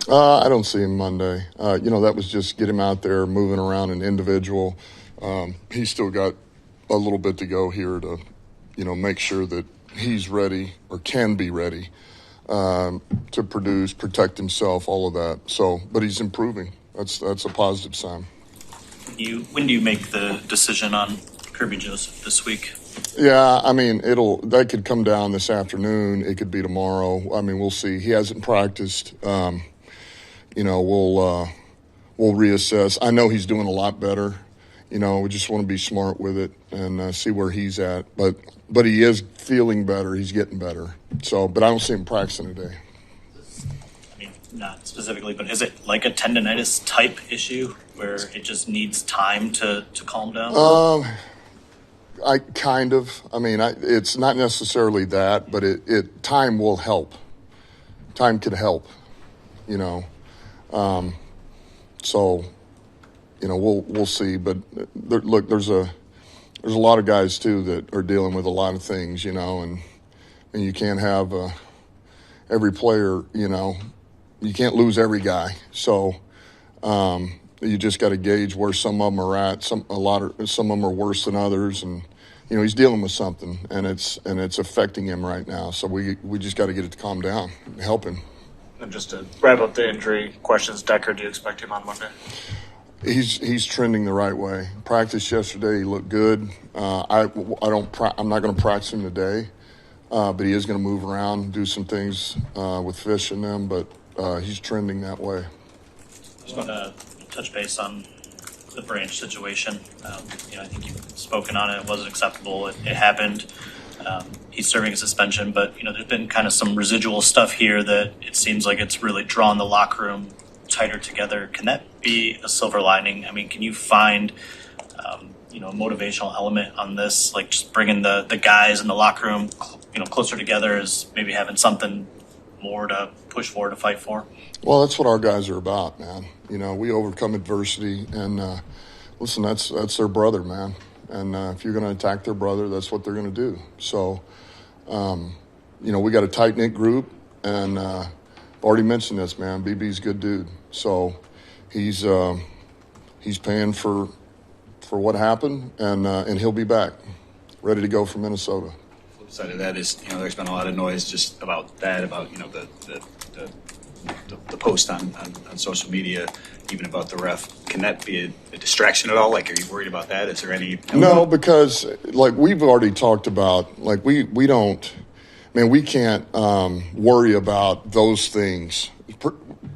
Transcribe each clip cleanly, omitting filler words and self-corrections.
I don't see him Monday. That was just get him out there moving around an individual. He's still got a little bit to go here to, make sure that he's ready or can be ready to produce, protect himself, all of that. So, but he's improving. That's a positive sign. When do you make the decision on Kerby Joseph this week? Yeah, that could come down this afternoon. It could be tomorrow. We'll see. He hasn't practiced. We'll reassess. I know he's doing a lot better. We just want to be smart with it and see where he's at. But he is feeling better. He's getting better. So, but I don't see him practicing today. Not specifically, but is it like a tendonitis type issue where it just needs time to calm down? It's not necessarily that, but time will help. Time could help, we'll see. But there's a lot of guys too that are dealing with a lot of things, and you can't have every player, you can't lose every guy. So you just got to gauge where some of them are at. Some of them are worse than others, and he's dealing with something, and it's affecting him right now. So we just got to get it to calm down and help him. And just to wrap up the injury questions, Decker, do you expect him on Monday? He's trending the right way. Practice yesterday, he looked good. I'm not going to practice him today, but he is going to move around, do some things with fish in them. But he's trending that way. Just want to touch base on the Branch situation. I think you've spoken on it. It wasn't acceptable. It happened. He's serving a suspension, but there's been kind of some residual stuff here that it seems like it's really drawn the locker room tighter together. Can that be a silver lining? Can you find a motivational element on this, like just bringing the guys in the locker room closer together as maybe having something more to push for, to fight for? Well, that's what our guys are about, man. We overcome adversity, and listen, that's their brother, man. And if you're going to attack their brother, that's what they're going to do. So, we got a tight-knit group, and I've already mentioned this, man. BB's a good dude. So he's paying for what happened, and he'll be back, ready to go from Minnesota. The flip side of that is, there's been a lot of noise just about that, about, the post on social media, even about the ref. Can that be a distraction at all? Like, are you worried about that? Is there any? No, because we've already talked about, we can't worry about those things,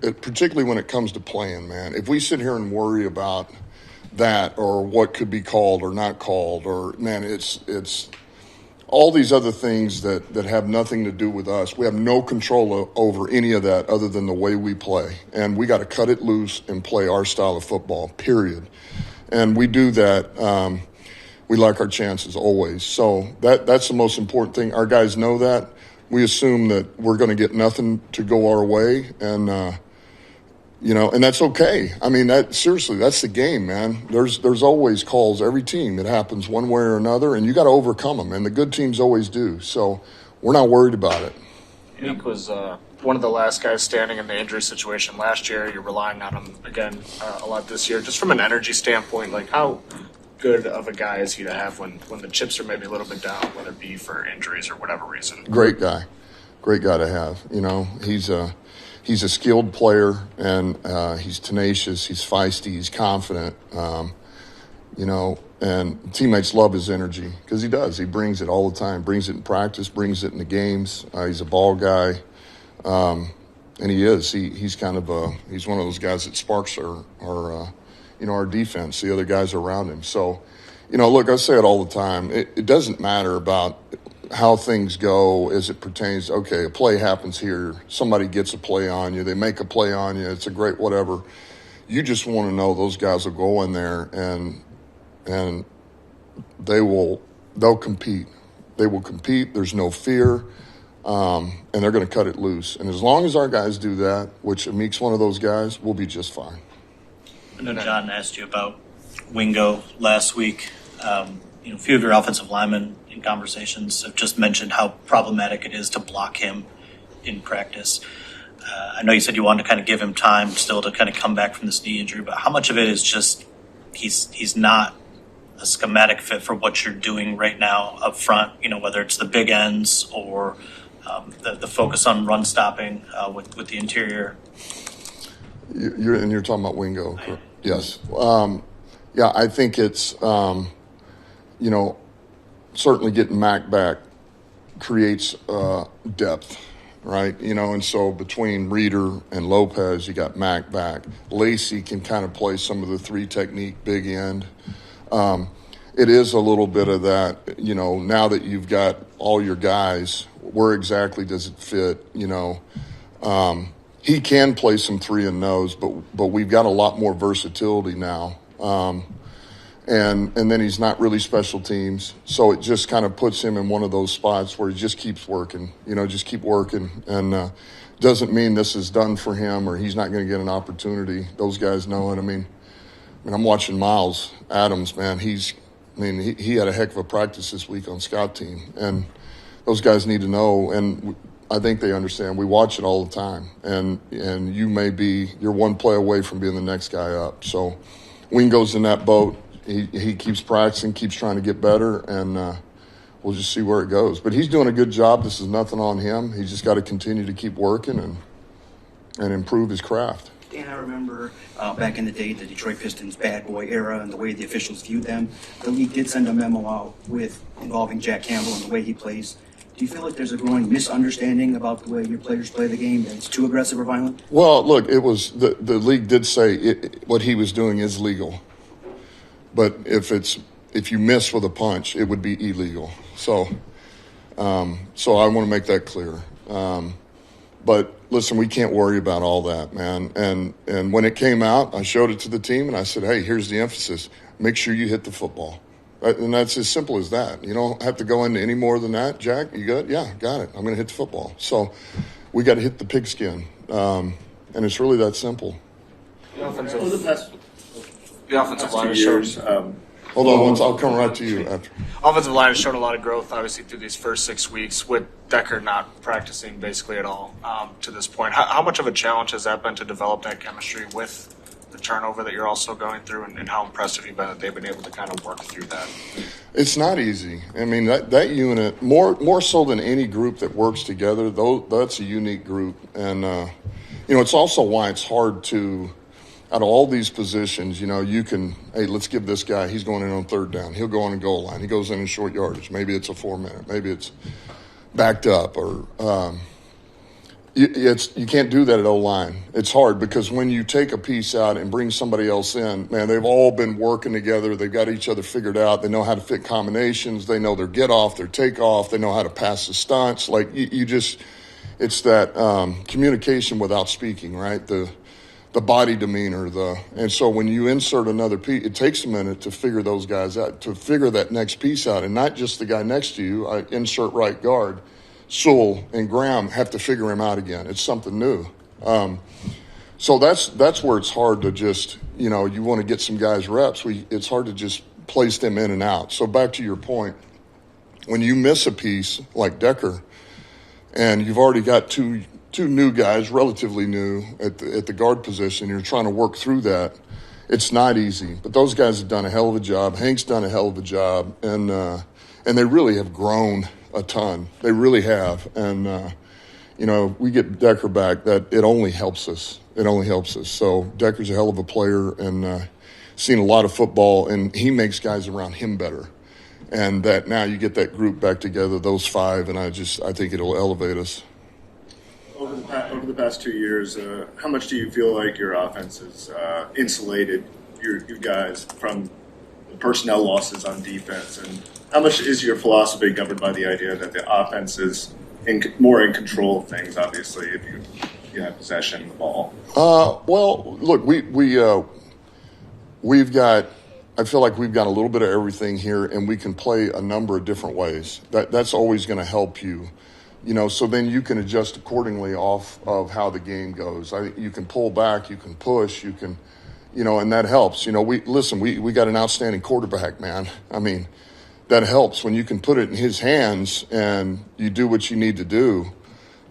particularly when it comes to playing, man. If we sit here and worry about that or what could be called or not called, or, man, it's all these other things that have nothing to do with us. We have no control over any of that other than the way we play. And we got to cut it loose and play our style of football, period. And we do that. We like our chances always. So that's the most important thing. Our guys know that. We assume that we're going to get nothing to go our way. And, and that's okay. Seriously, that's the game, man. There's always calls. Every team, it happens one way or another, and you got to overcome them. And the good teams always do. So we're not worried about it. Nick was one of the last guys standing in the injury situation last year. You're relying on him again a lot this year. Just from an energy standpoint, how good of a guy is he to have when the chips are maybe a little bit down, whether it be for injuries or whatever reason? Great guy to have. He's a skilled player, and he's tenacious, he's feisty, he's confident, and teammates love his energy because he does. He brings it all the time, brings it in practice, brings it in the games. He's a ball guy, and he is. He's kind of he's one of those guys that sparks our defense, the other guys around him. So, look, I say it all the time. It doesn't matter about how things go as it pertains. Okay, a play happens here. Somebody gets a play on you. They make a play on you. It's a great whatever. You just want to know those guys will go in there and they'll compete. They will compete. There's no fear, and they're going to cut it loose. And as long as our guys do that, which Amik's one of those guys, we'll be just fine. I know John asked you about Wingo last week. A few of your offensive linemen in conversations have just mentioned how problematic it is to block him in practice. I know you said you wanted to kind of give him time still to kind of come back from this knee injury, but how much of it is just he's not a schematic fit for what you're doing right now up front, whether it's the big ends or the focus on run stopping with the interior? You're talking about Wingo, correct? Yes. Yeah, I think it's, certainly getting Mac back creates depth, right? And so between Reeder and Lopez, you got Mac back. Lacey can kind of play some of the three technique big end. It is a little bit of that, now that you've got all your guys, where exactly does it fit, he can play some three and nose, but we've got a lot more versatility now. And then he's not really special teams. So it just kind of puts him in one of those spots where he just keeps working, just keep working. And doesn't mean this is done for him or he's not going to get an opportunity. Those guys know it. I mean, I'm watching Miles Adams, man. He had a heck of a practice this week on scout team. And those guys need to know. And I think they understand. We watch it all the time. And you're one play away from being the next guy up. So Wingo's in that boat. He keeps practicing, keeps trying to get better, and we'll just see where it goes. But he's doing a good job. This is nothing on him. He's just got to continue to keep working and improve his craft. Dan, I remember back in the day, the Detroit Pistons bad boy era and the way the officials viewed them. The league did send a memo out involving Jack Campbell and the way he plays. Do you feel like there's a growing misunderstanding about the way your players play the game, that it's too aggressive or violent? Well, look, it was the league did say what he was doing is legal. But if you miss with a punch, it would be illegal. So I want to make that clear. But listen, we can't worry about all that, man. And when it came out, I showed it to the team and I said, hey, here's the emphasis. Make sure you hit the football. And that's as simple as that. You don't have to go into any more than that. Jack, you good? Yeah, got it. I'm going to hit the football. So we got to hit the pigskin. And it's really that simple. The offensive line has shown. Hold on, I'll come right to you after. Offensive line has shown a lot of growth, obviously, through these first 6 weeks, with Decker not practicing basically at all to this point. How much of a challenge has that been to develop that chemistry with the turnover that you're also going through, and how impressive you've been that they've been able to kind of work through that? It's not easy. I mean, that unit, more so than any group that works together, that's a unique group. And, it's also why it's hard to – out of all these positions, you can, hey, let's give this guy, he's going in on third down. He'll go on a goal line. He goes in short yardage. Maybe it's a 4-minute. Maybe it's backed up. Or you can't do that at O-line. It's hard because when you take a piece out and bring somebody else in, man, they've all been working together. They've got each other figured out. They know how to fit combinations. They know their get off, their take off. They know how to pass the stunts. Like it's that communication without speaking, right? The body demeanor, and so when you insert another piece, it takes a minute to figure those guys out, to figure that next piece out, and not just the guy next to you. I insert right guard, Sewell and Graham have to figure him out again. It's something new. So that's where it's hard to just, you want to get some guys reps. It's hard to just place them in and out. So back to your point, when you miss a piece like Decker, and you've already got two new guys, relatively new, at the guard position. You're trying to work through that. It's not easy, but those guys have done a hell of a job. Hank's done a hell of a job, and they really have grown a ton. They really have, and we get Decker back. That it only helps us. It only helps us. So Decker's a hell of a player, and seen a lot of football, and he makes guys around him better. And that now you get that group back together, those five, and I think it'll elevate us. Over the past 2 years, how much do you feel like your offense has insulated your guys from the personnel losses on defense? And how much is your philosophy governed by the idea that the offense is more in control of things, obviously, if you have possession of the ball? Well, look, we've got – I feel like we've got a little bit of everything here, and we can play a number of different ways. That's always going to help you. So then you can adjust accordingly off of how the game goes. You can pull back, you can push, you can, and that helps. We got an outstanding quarterback, man. I mean, that helps when you can put it in his hands and you do what you need to do.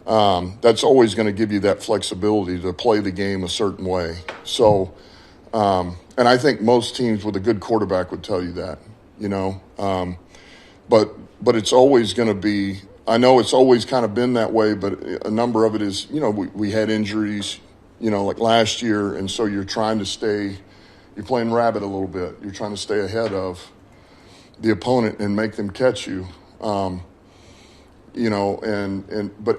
that's always going to give you that flexibility to play the game a certain way. So, and I think most teams with a good quarterback would tell you that, but it's always going to be, I know it's always kind of been that way, but a number of it is, we had injuries, like last year. And so you're trying to you're playing rabbit a little bit. You're trying to stay ahead of the opponent and make them catch you. But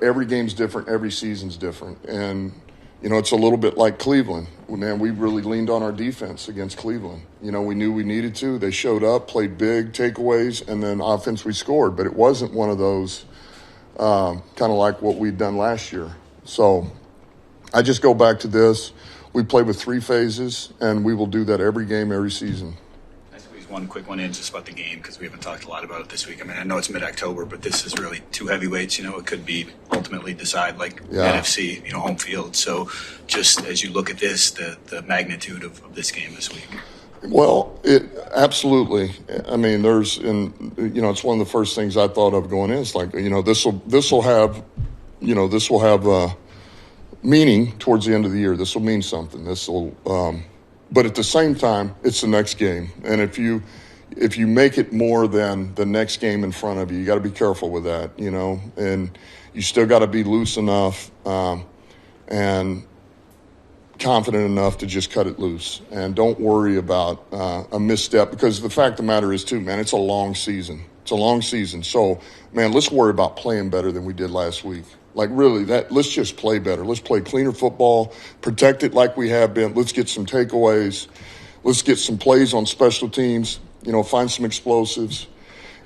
every game's different, every season's different. And, it's a little bit like Cleveland. Man, we really leaned on our defense against Cleveland. We knew we needed to. They showed up, played big, takeaways, and then offense we scored. But it wasn't one of those kind of like what we'd done last year. So I just go back to this. We play with 3 phases, and we will do that every game, every season. One quick one in just about the game, because we haven't talked a lot about it this week. I mean, I know it's mid-October, but this is really 2 heavyweights. It could be ultimately decide NFC, home field. So just as you look at this, the magnitude of this game this week. Well, it absolutely. I mean, it's one of the first things I thought of going in. It's like, this will have meaning towards the end of the year. This will mean something. This will. But at the same time, it's the next game. And if you make it more than the next game in front of you, you got to be careful with that, and you still got to be loose enough and confident enough to just cut it loose. And don't worry about a misstep, because the fact of the matter is, too, man, it's a long season. It's a long season. So, man, let's worry about playing better than we did last week. Like, really, let's just play better. Let's play cleaner football, protect it like we have been. Let's get some takeaways. Let's get some plays on special teams, find some explosives,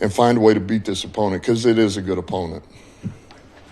and find a way to beat this opponent, because it is a good opponent.